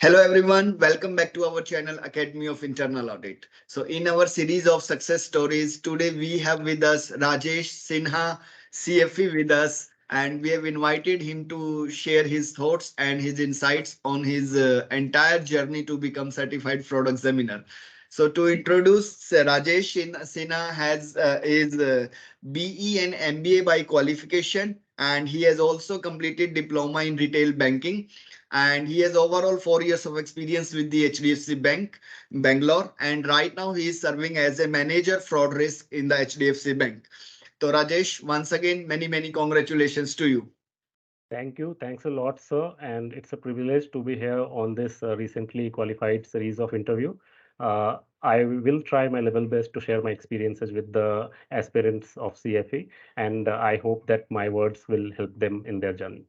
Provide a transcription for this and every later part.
Hello everyone, welcome back to our channel Academy of Internal Audit. So in our series of success stories, today we have with us Rajesh Sinha, CFE with us, and we have invited him to share his thoughts and his insights on his entire journey to become certified fraud examiner. So to introduce Rajesh Sinha has is BE and MBA by qualification, and he has also completed diploma in retail banking, and he has overall 4 years of experience with the HDFC Bank, Bangalore, and right now he is serving as a manager fraud risk in the HDFC Bank. So Rajesh, once again, many congratulations to you. Thank you. Thanks a lot, sir. And it's a privilege to be here on this recently qualified series of interview. I will try my level best to share my experiences with the aspirants of CFE, and I hope that my words will help them in their journey.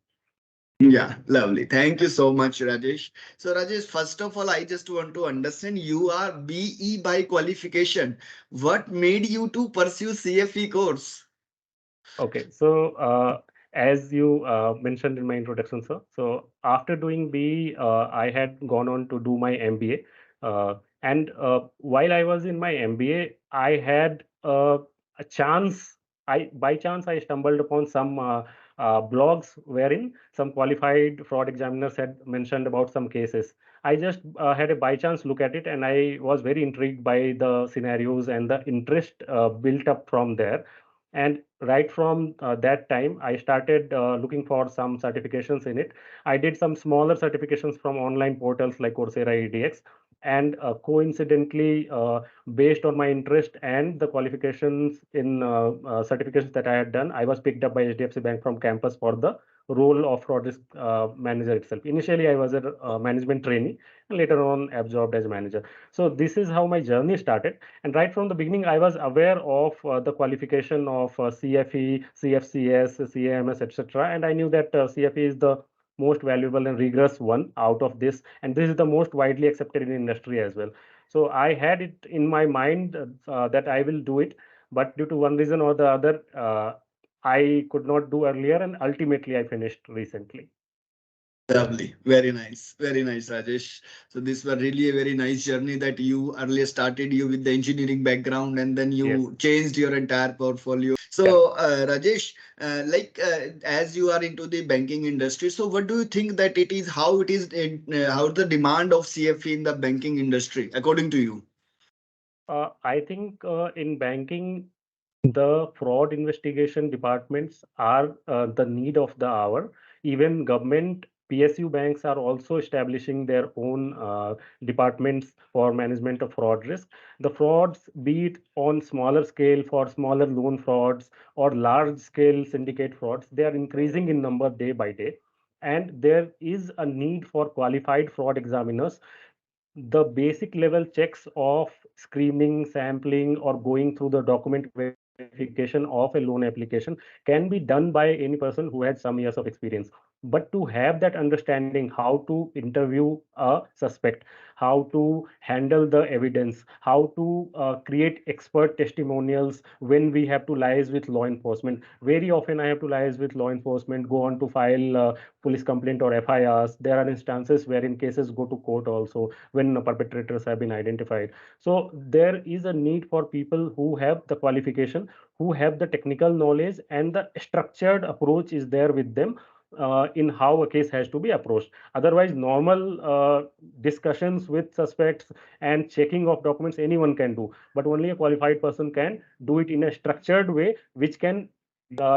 Yeah, lovely. Thank you so much, Rajesh. So Rajesh, first of all, I just want to understand you are BE by qualification. What made you to pursue CFE course? Okay, so as you mentioned in my introduction, sir, so after doing B, I had gone on to do my MBA. And while I was in my MBA, I had a chance. By chance, I stumbled upon some blogs wherein some qualified fraud examiners had mentioned about some cases. I just had a by chance look at it, and I was very intrigued by the scenarios and the interest built up from there. And right from that time, I started looking for some certifications in it. I did some smaller certifications from online portals like Coursera EDX. And coincidentally, based on my interest and the qualifications in certifications that I had done, I was picked up by HDFC Bank from campus for the role of fraud risk manager itself. Initially, I was a management trainee, and later on absorbed as manager. So this is how my journey started. And right from the beginning, I was aware of the qualification of CFE, CFCS, CAMS, etc. And I knew that CFE is the most valuable and rigorous one out of this. And this is the most widely accepted in industry as well. So I had it in my mind that I will do it. But due to one reason or the other, I could not do earlier. And ultimately, I finished recently. Lovely. Very nice, Rajesh. So this was really a very nice journey that you earlier started you with the engineering background and then Yes. you changed your entire portfolio. Correct. So Rajesh, as you are into the banking industry, so what do you think that it is, how it is, how the demand of CFE in the banking industry, according to you? I think in banking, the fraud investigation departments are the need of the hour. Even government PSU banks are also establishing their own departments for management of fraud risk. The frauds, be it on smaller scale for smaller loan frauds or large scale syndicate frauds, they are increasing in number day by day. And there is a need for qualified fraud examiners. The basic level checks of screening, sampling, or going through the document verification of a loan application can be done by any person who has some years of experience. But to have that understanding how to interview a suspect, how to handle the evidence, how to create expert testimonials when we have to liaise with law enforcement. Very often I have to liaise with law enforcement, go on to file police complaint or FIRs. There are instances wherein cases go to court also when perpetrators have been identified. So there is a need for people who have the qualification, who have the technical knowledge, and the structured approach is there with them in how a case has to be approached. Otherwise, normal discussions with suspects and checking of documents anyone can do, but only a qualified person can do it in a structured way, which can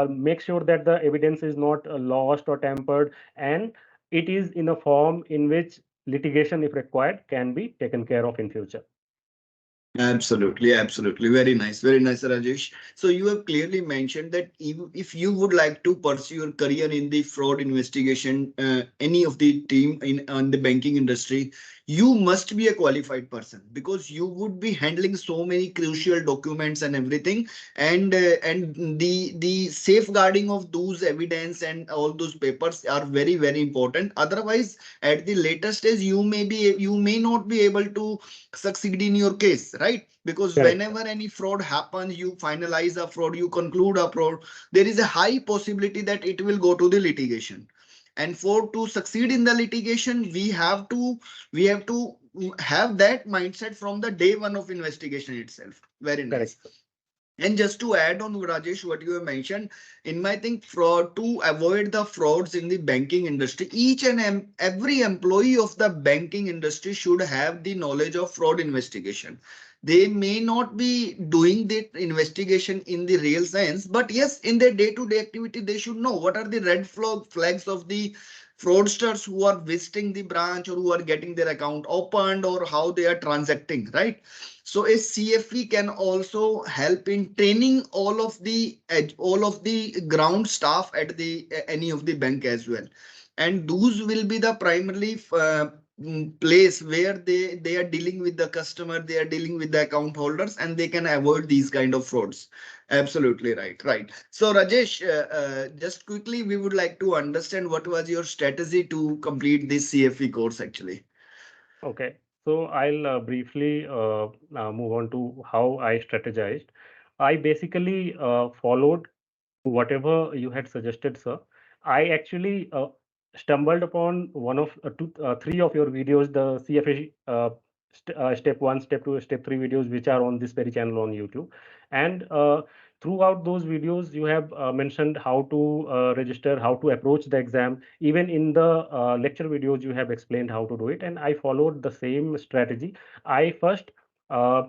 make sure that the evidence is not lost or tampered, and it is in a form in which litigation, if required, can be taken care of in future. Absolutely. Very nice, Rajesh. So you have clearly mentioned that if you would like to pursue your career in the fraud investigation, any of the team in on the banking industry, you must be a qualified person because you would be handling so many crucial documents and everything, and the safeguarding of those evidence and all those papers are very important. Otherwise, at the later stage, you may not be able to succeed in your case, right? Because Correct. whenever any fraud happens, you finalize a fraud, you conclude a fraud, there is a high possibility that it will go to the litigation. And for to succeed in the litigation, we have to have that mindset from the day one of investigation itself. Very nice. Correct, sir. And just to add on, Rajesh, what you have mentioned, in my think, fraud, to avoid the frauds in the banking industry, each and every employee of the banking industry should have the knowledge of fraud investigation. They may not be doing the investigation in the real sense, but yes, in their day-to-day activity, they should know what are the red flags of the fraudsters who are visiting the branch or who are getting their account opened or how they are transacting, right? So a CFE can also help in training all of the ground staff at the any of the bank as well. And those will be the primarily place where they are dealing with the customer, they are dealing with the account holders, and they can avoid these kind of frauds. Absolutely right, right. So Rajesh, just quickly, we would like to understand what was your strategy to complete this CFE course actually. Okay, so I'll briefly move on to how I strategized. I basically followed whatever you had suggested, sir. I actually stumbled upon one of three of your videos, the CFA step one, step two, step three videos, which are on this very channel on YouTube. And throughout those videos, you have mentioned how to register, how to approach the exam. Even in the lecture videos, you have explained how to do it. And I followed the same strategy. I first uh,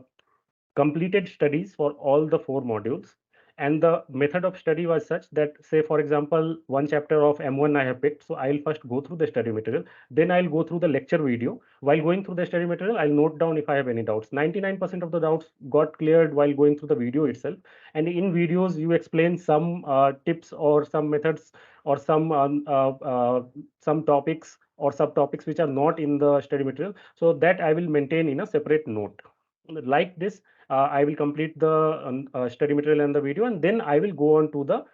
completed studies for all the four modules, and the method of study was such that, say for example, one chapter of M1 I have picked, so I'll first go through the study material, then I'll go through the lecture video. While going through the study material, I'll note down if I have any doubts. 99% of the doubts got cleared while going through the video itself. And in videos you explain some tips or some methods or some topics or subtopics which are not in the study material, so that I will maintain in a separate note. Like this, I will complete the study material and the video, and then I will go on to the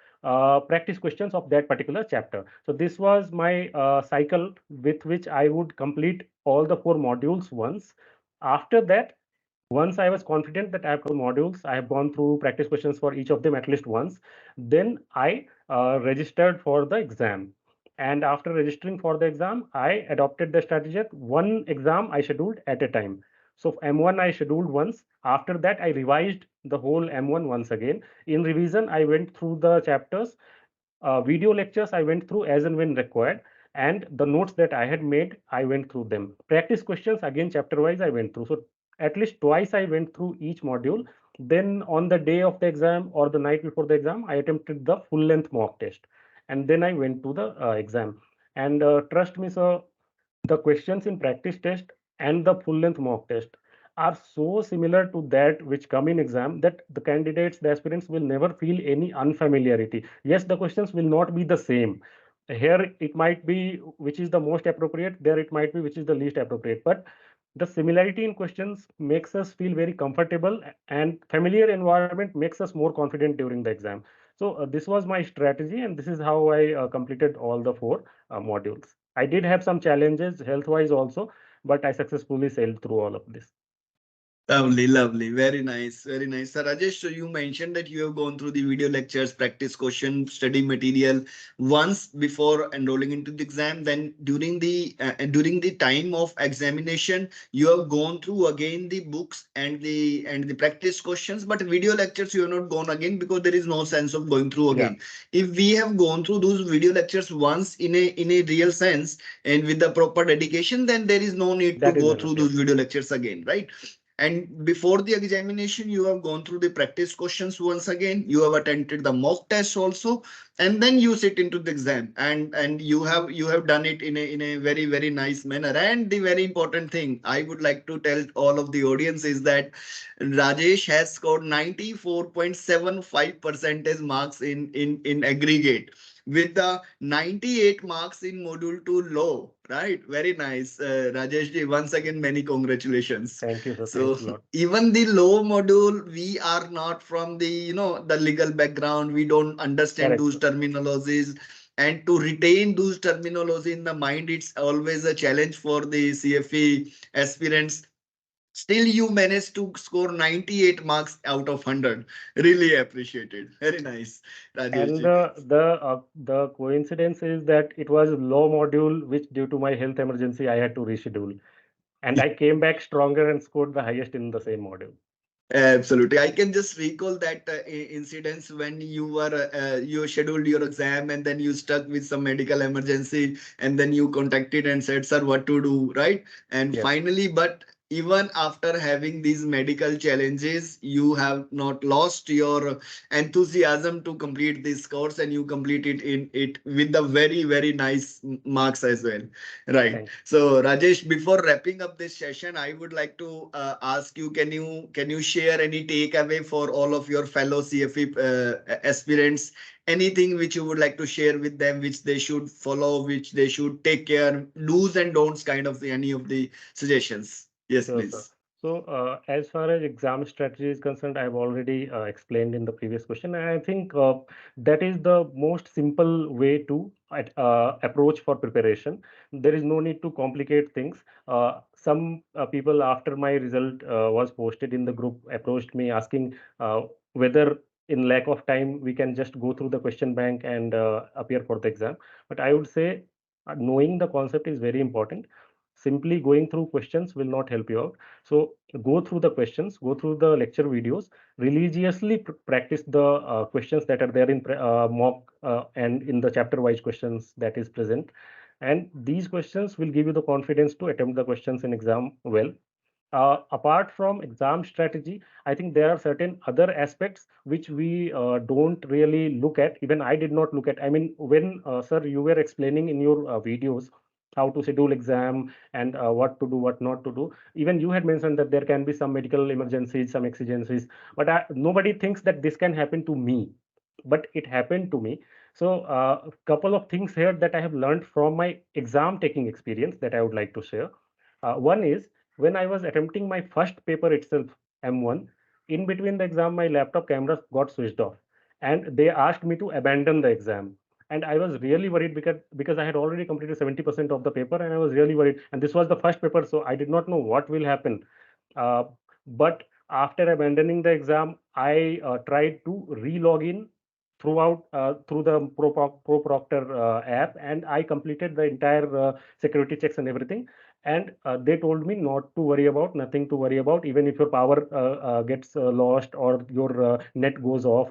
practice questions of that particular chapter. So this was my cycle with which I would complete all the four modules once. After that, once I was confident that I have modules, I have gone through practice questions for each of them at least once, then I registered for the exam. And after registering for the exam, I adopted the strategy that one exam I scheduled at a time. So M1 I scheduled once. After that, I revised the whole M1 once again. In revision, I went through the chapters. Video lectures I went through as and when required, and the notes that I had made, I went through them. Practice questions again, chapter wise, I went through. So at least twice I went through each module. Then on the day of the exam or the night before the exam, I attempted the full length mock test, and then I went to the exam. And trust me, sir, the questions in practice test and the full length mock test are so similar to that which come in exam that the candidates, the aspirants will never feel any unfamiliarity. Yes, the questions will not be the same. Here it might be which is the most appropriate, there it might be which is the least appropriate. But the similarity in questions makes us feel very comfortable, and familiar environment makes us more confident during the exam. So this was my strategy, and this is how I completed all the four modules. I did have some challenges health wise also, but I successfully sailed through all of this. Lovely, lovely. Very nice. Very nice. So Rajesh, so you mentioned that you have gone through the video lectures, practice question, study material once before enrolling into the exam. Then during the time of examination, you have gone through again the books and the practice questions, but video lectures you have not gone again because there is no sense of going through Yeah, again. If we have gone through those video lectures once in a real sense and with the proper dedication, then there is no need to that is go enough. through those Yes, video lectures again, right? And before the examination, you have gone through the practice questions once again. You have attempted the mock test also, and then you sit into the exam. And you have done it in a very very nice manner. And the very important thing I would like to tell all of the audience is that Rajesh has scored 94.75 percentage marks in aggregate with the 98 marks in module 2 law, right? Very nice, Rajesh ji. Once again, many congratulations. thank you, sir. So Thanks a lot. even the law module, we are not from the legal background. We don't understand Correct, those sir. terminologies. And to retain those terminology in the mind, it's always a challenge for the CFE aspirants. Still you managed to score 98 marks out of 100. Really appreciated. Very nice, Rajesh And ji. the coincidence is that it was low module, which due to my health emergency I had to reschedule, and I came back stronger and scored the highest in the same module. Absolutely. I can just recall that incidents when you were you scheduled your exam and then you stuck with some medical emergency and then you contacted and said, "Sir, what to do?" Right? And Yes, finally, but even after having these medical challenges, you have not lost your enthusiasm to complete this course and you completed in it with the very nice marks as well. Right. thank So Rajesh, before wrapping up this session, I would like to ask you, can you share any takeaway for all of your fellow CFE aspirants? Anything which you would like to share with them, which they should follow, which they should take care, do's and don'ts, kind of any of the suggestions? Yes, Sure, sir. please. So, as far as exam strategy is concerned, I've already explained in the previous question, and I think that is the most simple way to approach for preparation. There is no need to complicate things. Some people, after my result was posted in the group, approached me asking whether, in lack of time, we can just go through the question bank and appear for the exam. But I would say knowing the concept is very important. Simply going through questions will not help you out. So go through the questions, go through the lecture videos, religiously practice the questions that are there in mock and in the chapter wise questions that is present. And these questions will give you the confidence to attempt the questions in exam well. Apart from exam strategy, I think there are certain other aspects which we don't really look at. Even I did not look at. I mean, when sir, you were explaining in your videos how to schedule exam and what to do, what not to do. Even you had mentioned that there can be some medical emergencies, some exigencies, but nobody thinks that this can happen to me. But it happened to me. So, a couple of things here that I have learned from my exam taking experience that I would like to share. One is when I was attempting my first paper itself, M1, in between the exam, my laptop camera got switched off, and they asked me to abandon the exam. And I was really worried because I had already completed 70% of the paper, and I was really worried. And this was the first paper, so I did not know what will happen. Uh, but after abandoning the exam, I tried to re-log in through the ProProctor app, and I completed the entire security checks and everything. And they told me not to worry about, nothing to worry about. Even if your power gets lost or your net goes off,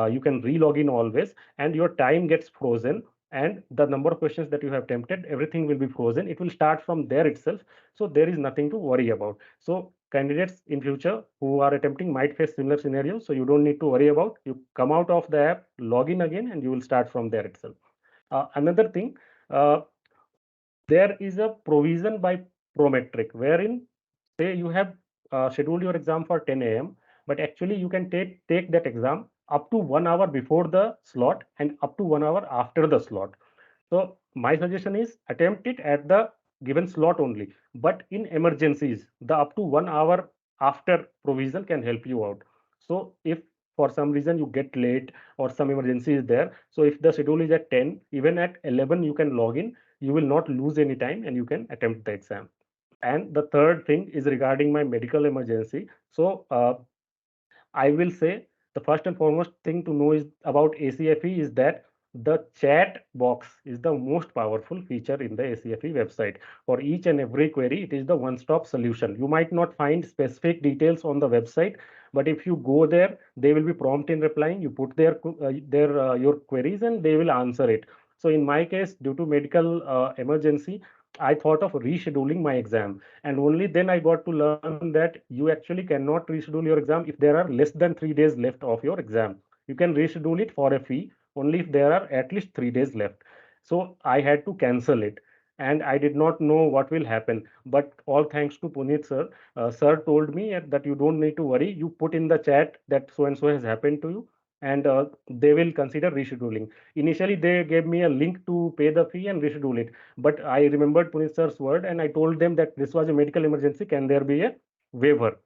you can re-log in always, and your time gets frozen. And the number of questions that you have attempted, everything will be frozen. It will start from there itself. So there is nothing to worry about. So candidates in future who are attempting might face similar scenarios. So you don't need to worry about. You come out of the app, log in again, and you will start from there itself. Another thing, uh, there is a provision by Prometric wherein say you have scheduled your exam for 10 a.m. but actually you can take that exam up to 1 hour before the slot and up to 1 hour after the slot. So my suggestion is attempt it at the given slot only. But in emergencies, the up to 1 hour after provision can help you out. So if for some reason you get late or some emergency is there, so if the schedule is at 10, even at 11 you can log in. You will not lose any time and you can attempt the exam. And the third thing is regarding my medical emergency. So I will say the first and foremost thing to know is about ACFE is that the chat box is the most powerful feature in the ACFE website. For each and every query, it is the one-stop solution. You might not find specific details on the website, but if you go there, they will be prompt in replying. You put their your queries and they will answer it. So in my case, due to medical emergency, I thought of rescheduling my exam, and only then I got to learn that you actually cannot reschedule your exam if there are less than 3 days left of your exam. You can reschedule it for a fee only if there are at least 3 days left. So I had to cancel it, and I did not know what will happen. But all thanks to Puneet sir, sir told me that you don't need to worry. You put in the chat that so and so has happened to you, and they will consider rescheduling. Initially, they gave me a link to pay the fee and reschedule it, but I remembered Puneet sir's word and I told them that this was a medical emergency. Can there be a waiver?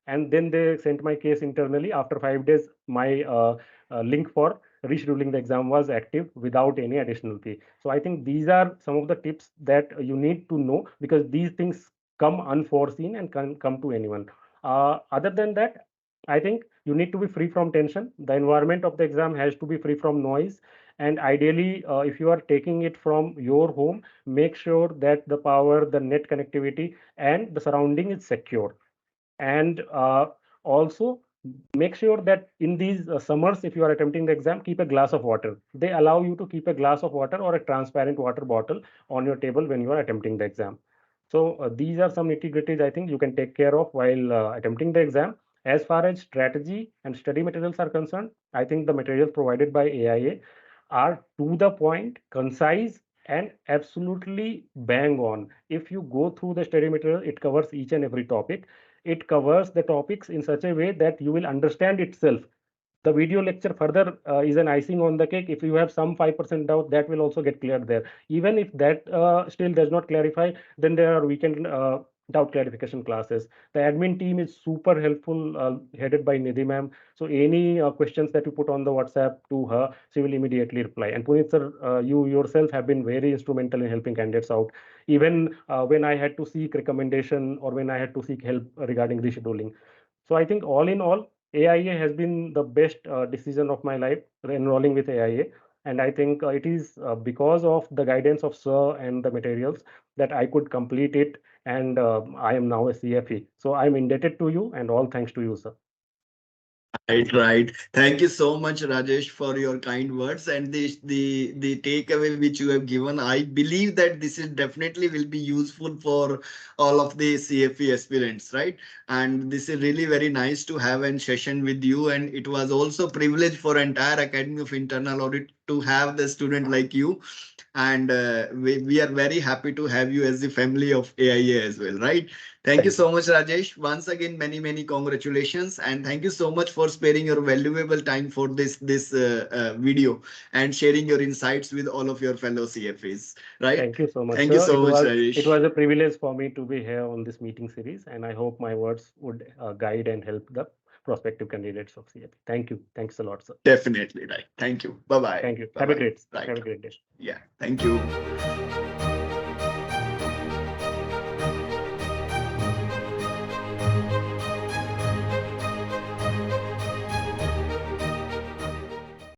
And then they sent my case internally. After 5 days, my link for rescheduling the exam was active without any additional fee. So I think these are some of the tips that you need to know because these things come unforeseen and can come to anyone. Other than that, I think you need to be free from tension. The environment of the exam has to be free from noise. And ideally, if you are taking it from your home, make sure that the power, the net connectivity, and the surrounding is secure. And also make sure that in these summers, if you are attempting the exam, keep a glass of water. They allow you to keep a glass of water or a transparent water bottle on your table when you are attempting the exam. So these are some nitty-gritties I think you can take care of while attempting the exam. As far as strategy and study materials are concerned, I think the materials provided by AIA are to the point, concise, and absolutely bang on. If you go through the study material, it covers each and every topic. It covers the topics in such a way that you will understand itself. The video lecture further is an icing on the cake. If you have some 5% doubt, that will also get cleared there. Even if that still does not clarify, then there are weekend doubt clarification classes. The admin team is super helpful, headed by Nidhi ma'am. So any questions that you put on the WhatsApp to her, she will immediately reply. And Puneet sir, you yourself have been very instrumental in helping candidates out. Even when I had to seek recommendation or when I had to seek help regarding rescheduling. So I think all in all, AIA has been the best decision of my life, enrolling with AIA. And I think it is because of the guidance of Sir and the materials that I could complete it. And I am now a CFE. So I'm indebted to you, and all thanks to you, sir. Right, right. Thank you so much, Rajesh, for your kind words and the takeaway which you have given. I believe that this is definitely will be useful for all of the CFE aspirants, right? And this is really very nice to have a session with you. And it was also privilege for entire Academy of Internal Audit to have the student like you. And we are very happy to have you as the family of AIA as well, right? Thank you so much, Rajesh. Once again, many, many congratulations. And thank you so much for sparing your valuable time for this video and sharing your insights with all of your fellow CFAs, right? Thank you so much, Thank you sir. so much, It Rajesh. was a privilege for me to be here on this meeting series, and I hope my words would guide and help the prospective candidates of CFE. Thank you. Thanks a lot, sir. Definitely, right. Thank you. Bye-bye. Thank you. Bye-bye. Right. Have a great day. Yeah. Thank you.